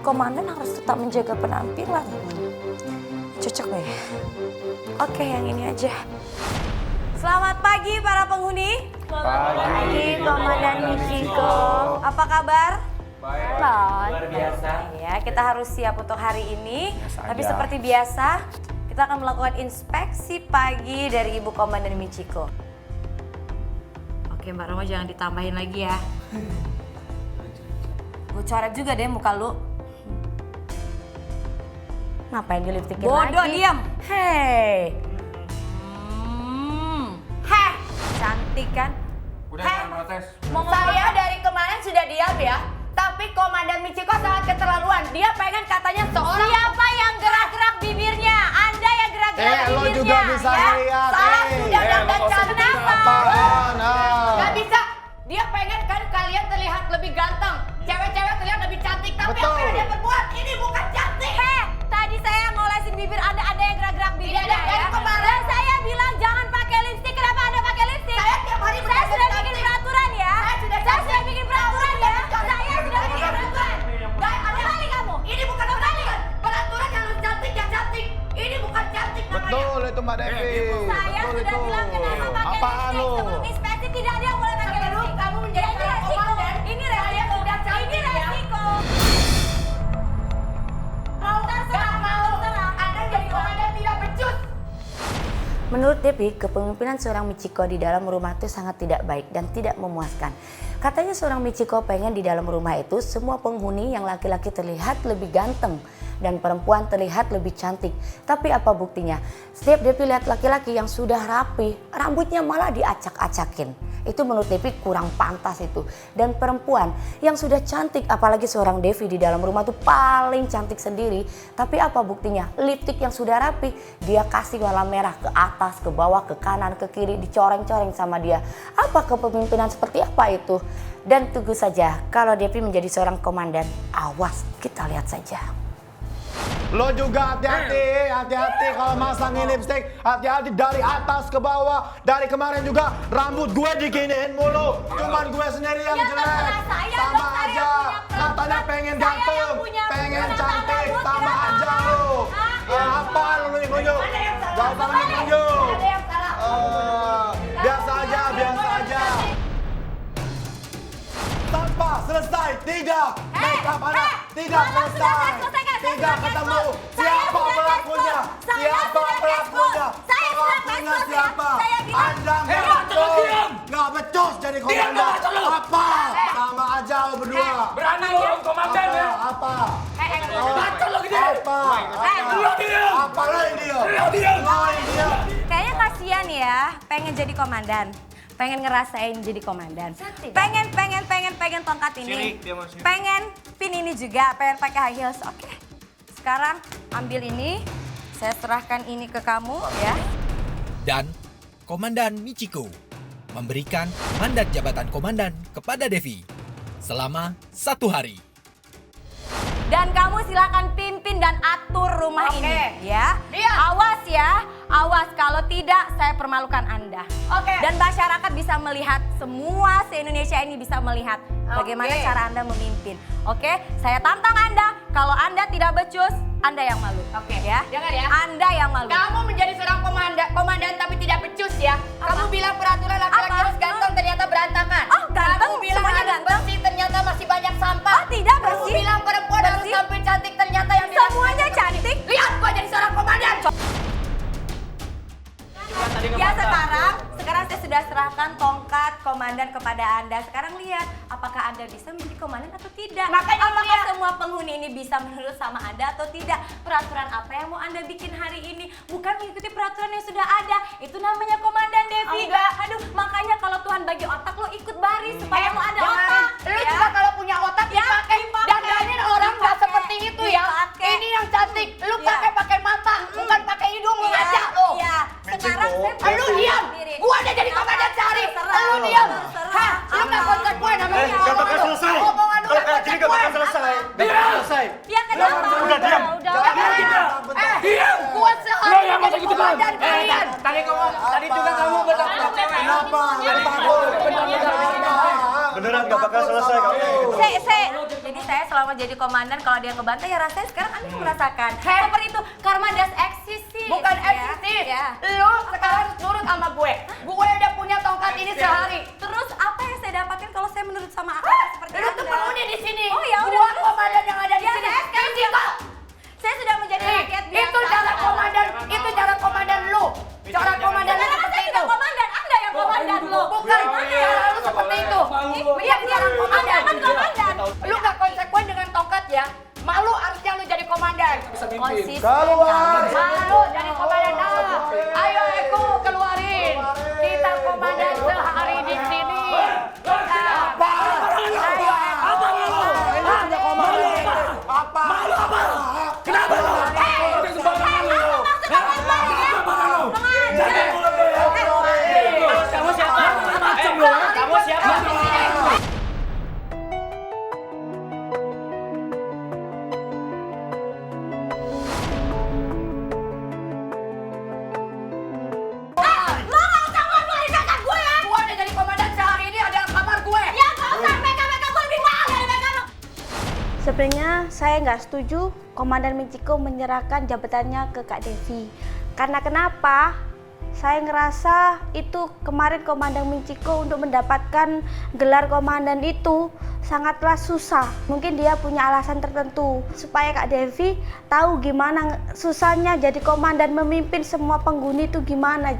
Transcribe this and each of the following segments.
komandan harus tetap menjaga penampilan. Cocok nggak ya? Oke, yang ini aja. Selamat pagi para penghuni. Pagi, Komandan Michiko. Apa kabar? Baik. Luar biasa. Ya, kita harus siap untuk hari ini. Biasa Tapi aja. seperti biasa, kita akan melakukan inspeksi pagi dari Ibu Komandan Michiko. Oke, Mbak Roma jangan ditambahin lagi ya. Gue coret juga deh muka lu. Ngapain di lipstikin lagi? Bodoh, diam. Hei. Heh, cantik kan? Udah jangan protes. Saya dari kemarin sudah diam ya. Tapi Komandan Michiko sangat keterlaluan. Dia pengen katanya seorang... Siapa yang gerak-gerak bibirnya? Anda yang gerak-gerak bibirnya. lo juga bisa ngeliat, Salah sudah dan cantik. Apaan? Gak bisa. Dia pengen kan kalian terlihat lebih ganteng. Cewek-cewek terlihat lebih cantik. Tapi Betul. apa yang dia perbuat? Ini bukan cantik. Tadi saya ngolesin bibir Anda yang gerak-gerak bibirnya Tidak ada, dari ya. kemarin. Dan saya bilang jangan pakai lipstik. Kenapa Anda pakai lipstik? Saya tiap hari Saya sudah pakai bikin lipstik. peraturan ya. Saya sudah bikin peraturan ya. Saya sudah bikin peraturan. Ada kali kamu. Ini bukan peraturan. Peraturan yang harus cantik yang cantik. Ini bukan cantik namanya. Betul itu Mbak Devi. Saya Betul sudah itu. bilang kenapa pakai Apaan lipstik. lo? Sebelum inspeksi tidak ada yang boleh pakai Sebelum lipstik. kamu menjadi Ini seorang resiko. komandan, Ini saya resiko. sudah cantik Ini ya. resiko. Gak mau. Anda jadi komandan tidak becus. Menurut Devi, kepemimpinan seorang Michiko di dalam rumah itu sangat tidak baik dan tidak memuaskan. Katanya seorang Michiko pengen di dalam rumah itu semua penghuni yang laki-laki terlihat lebih ganteng dan perempuan terlihat lebih cantik. Tapi apa buktinya? Setiap Devi lihat laki-laki yang sudah rapi, rambutnya malah diacak-acakin. Itu menurut Devi kurang pantas itu. Dan perempuan yang sudah cantik, apalagi seorang Devi di dalam rumah tuh paling cantik sendiri. Tapi apa buktinya? Lipstik yang sudah rapi, dia kasih warna merah ke atas, ke bawah, ke kanan, ke kiri, dicoreng-coreng sama dia. Apa kepemimpinan seperti apa itu? Dan tunggu saja, kalau Devi menjadi seorang komandan, awas, kita lihat saja. Lo juga hati-hati, hati-hati kalau masangin lipstick, hati-hati dari atas ke bawah. Dari kemarin juga rambut gue dikiniin mulu, cuman gue sendiri yang jelek. terserah saya Sama dong, saya aja, punya katanya pengen Saya ganteng, yang punya pengen rambut, cantik, sama kenapa aja kamu? lo. Hah? Apa lo nunjuk? Ada yang salah. Gak usah nunjuk. Ada yang salah. Biasa aja, biasa aja. Tanpa selesai, tidak. Make up anak, tidak selesai. Tidak ketemu. Siapa pelakunya? Siapa pelakunya? Pelakunya siapa? Anda nggak becus. Nggak becus jadi komandan. Apa? Sama aja lo berdua. Berani lo orang komandan ya? Apa? Baca lo gede. Apa? Lo diam. Apa lo yang diam? Lo diam. Lo yang diam. Kayaknya kasihan ya, pengen jadi komandan. Pengen ngerasain jadi komandan. Pengen tongkat ini. Sirik, dia mau sirik. Pengen pin ini juga, pengen pakai high heels. Oke. Sekarang ambil ini, saya serahkan ini ke kamu ya. Dan Komandan Michiko memberikan mandat jabatan komandan kepada Devi selama 1 hari. Dan kamu silakan pimpin dan atur rumah Oke. ini ya. Diam. Awas ya, awas kalau tidak saya permalukan Anda. Oke. Dan masyarakat bisa melihat, semua se-Indonesia ini bisa melihat bagaimana Oke. cara Anda memimpin. Oke, saya tantang Anda, kalau Anda tidak becus, Anda yang malu. Oke. Ya. Dengar ya. Anda yang malu. Kamu menjadi seorang komandan tapi tidak becus ya. Kamu bilang peraturan laki-laki Apa? harus ganteng ternyata berantakan. Oh, ganteng? Kamu bilang Semuanya harus ganteng? bersih ternyata masih banyak sampah. Oh, tidak Kamu bersih. bilang perempuan harus Bersih. tampil cantik ternyata yang dilakukan Semuanya seperti- cantik. Lihat gua jadi seorang komandan. Ya sekarang saya sudah serahkan tongkat komandan kepada Anda. Sekarang lihat apakah Anda bisa menjadi komandan atau tidak. Makanya apakah lihat. semua penghuni ini bisa menurut sama Anda atau tidak. Peraturan apa yang mau Anda bikin hari ini. Bukan mengikuti peraturan yang sudah ada. Itu namanya komandan Devi. Enggak. Aduh, makanya kalau Tuhan bagi otak lo ikut baris supaya mau ada jangan. otak. Lu juga kalau punya otak Ya, dipakai. dipakai. Dandanin orang nggak Dipakai. seperti itu ya. Dipakai. Ini yang cantik. Lu Ya. pakai mata, bukan pakai hidung lu ngaca lu. Iya. Sekarang saya Lu diam. sendiri. Gua udah jadi komandan sehari. Terserah. Lu diam. Terserah. Hah, lu nggak konsekuen sama Eh, omongan nggak bakal lu. selesai. Omongan lu Kalau nggak kayak gini nggak bakal konsekuen. selesai. Diam. Nggak bakal selesai. Ya kenapa? Udah diam. Jangan Diam. Gua sehari Lo yang jadi masa gitu kan? komandan kalian. Tadi juga kamu bertakut cewek. Kenapa? Nggak takut. Beneran gak bakal selesai kamu. Jadi saya selama jadi komandan kalau dia ngebantai ya rasanya sekarang Anda merasakan. Seperti itu, karma does exist sih. Bukan eksistif. Ya. Lu sekarang harus nurut sama gue. Gue udah punya tongkat ini sehari. Terus apa yang saya dapatkan kalau saya menurut sama Anda seperti Lu tuh Anda? penghuni di sini. Oh ya udah. Gua komandan yang ada di Ya, sini. saya sekarang Michiko. Saya sudah menjadi rakyat biasa. Itu cara komandan. Itu cara komandan lu. Cara komandan lu Karena seperti saya itu. tidak komandan, Anda yang komandan lo. Bukan, cara lu seperti itu. Dia cara komandan. Anda kan komandan. Lu gak konsekuen dengan tongkat ya. Malu harusnya lu jadi komandan. Konsisten. Keluar. Malu jadi komandan. Nah, ayo Eko keluarin. Kita komandan sehari di sini. Apa? Ayo Eko. Ini punya komandan. Apa? Kenapa lo? Udah sembarangan lo. Kamu siapa? Macam lo. Kamu siapa? Gua udah jadi komandan sehari ini adalah kamar gue. Sebenarnya saya nggak setuju Komandan Michiko menyerahkan jabatannya ke Kak Devi. Karena kenapa? Saya ngerasa itu kemarin Komandan Michiko untuk mendapatkan gelar komandan itu sangatlah susah. Mungkin dia punya alasan tertentu supaya Kak Devi tahu gimana susahnya jadi komandan memimpin semua penghuni itu gimana.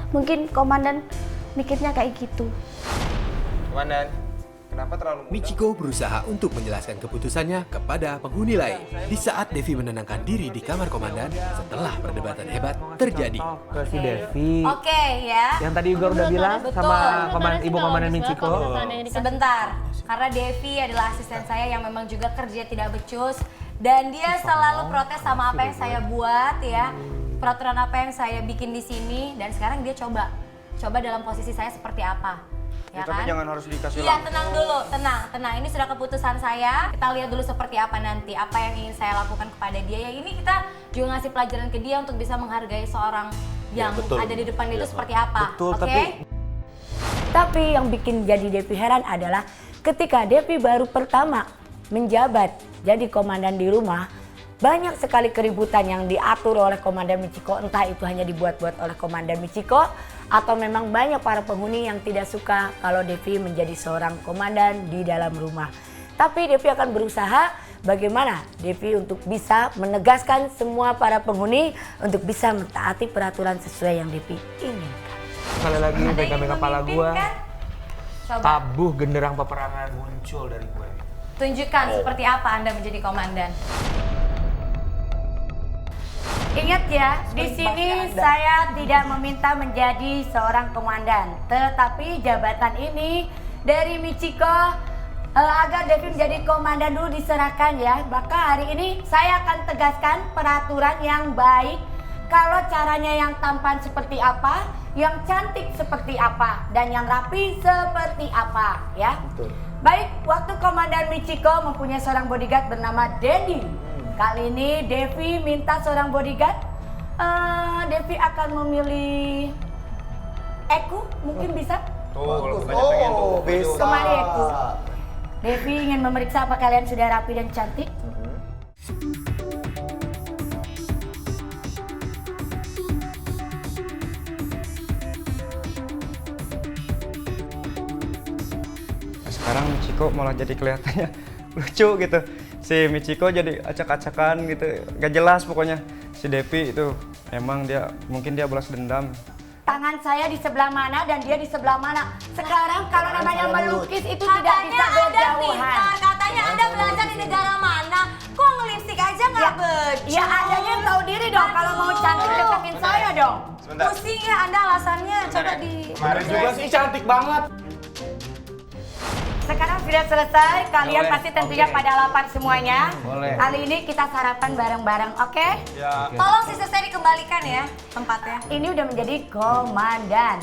Mungkin komandan mikirnya kayak gitu. Komandan, kenapa terlalu mudah? Michiko berusaha untuk menjelaskan keputusannya kepada penghuni lain. Di saat Devi menenangkan diri di kamar komandan setelah perdebatan hebat terjadi. Ke si Devi. Oke ya. Yang tadi juga udah bilang sama Ibu Komandan Michiko. Sebentar, karena Devi adalah asisten saya yang memang juga kerja tidak becus dan dia selalu protes sama apa yang saya buat ya, peraturan apa yang saya bikin di sini dan sekarang dia coba dalam posisi saya seperti apa, ya Tapi kan? jangan harus dikasih Iya, lampu. tenang dulu, tenang. Ini sudah keputusan saya. Kita lihat dulu seperti apa nanti, apa yang ingin saya lakukan kepada dia. Ya ini kita juga ngasih pelajaran ke dia untuk bisa menghargai seorang yang ada di depan itu seperti apa. Betul, Oke? Tapi yang bikin jadi Devi heran adalah ketika Devi baru pertama menjabat jadi komandan di rumah, banyak sekali keributan yang diatur oleh Komandan Michiko, entah itu hanya dibuat-buat oleh Komandan Michiko atau memang banyak para penghuni yang tidak suka kalau Devi menjadi seorang komandan di dalam rumah. Tapi Devi akan berusaha bagaimana Devi untuk bisa menegaskan semua para penghuni untuk bisa mentaati peraturan sesuai yang Devi inginkan. Sekali lagi Ada yang pegang kepala memimpin, gua. kan? Coba Tabuh genderang peperangan muncul dari gue. tunjukkan seperti apa Anda menjadi komandan. Ingat ya, di sini saya tidak meminta menjadi seorang komandan, tetapi jabatan ini dari Michiko agar Devi menjadi komandan dulu diserahkan ya. Maka hari ini saya akan tegaskan peraturan yang baik. Kalau caranya yang tampan seperti apa, yang cantik seperti apa, dan yang rapi seperti apa ya. Betul. Baik, waktu Komandan Michiko mempunyai seorang bodyguard bernama Dedi. Kali ini Devi minta seorang bodyguard. Devi akan memilih Eku, mungkin bisa? Tuh, kalau bukannya pengen tuh. Bisa. Kemari Eku. Devi ingin memeriksa apa kalian sudah rapi dan cantik. Nah, sekarang Michiko malah jadi kelihatannya lucu gitu. Si Michiko jadi acak-acakan gitu, gak jelas pokoknya. Si Devi itu emang mungkin dia balas dendam. Tangan saya di sebelah mana dan dia di sebelah mana. Sekarang kalau namanya melukis itu tidak bisa berjauhan. Katanya Anda belajar di negara mana? Kok ngelipstik aja nggak becus? Ya adanya tahu diri dong kalau mau cantik deketin saya dong. Sebentar. Pusing ya Anda alasannya, coba di... Kemarin juga sih cantik banget. Sekarang sudah selesai, kalian Boleh. pasti tentunya Oke. pada lapar semuanya. Boleh. Kali ini kita sarapan bareng-bareng, oke? Ya. Tolong sisa saya dikembalikan ya tempatnya. Ini udah menjadi komandan.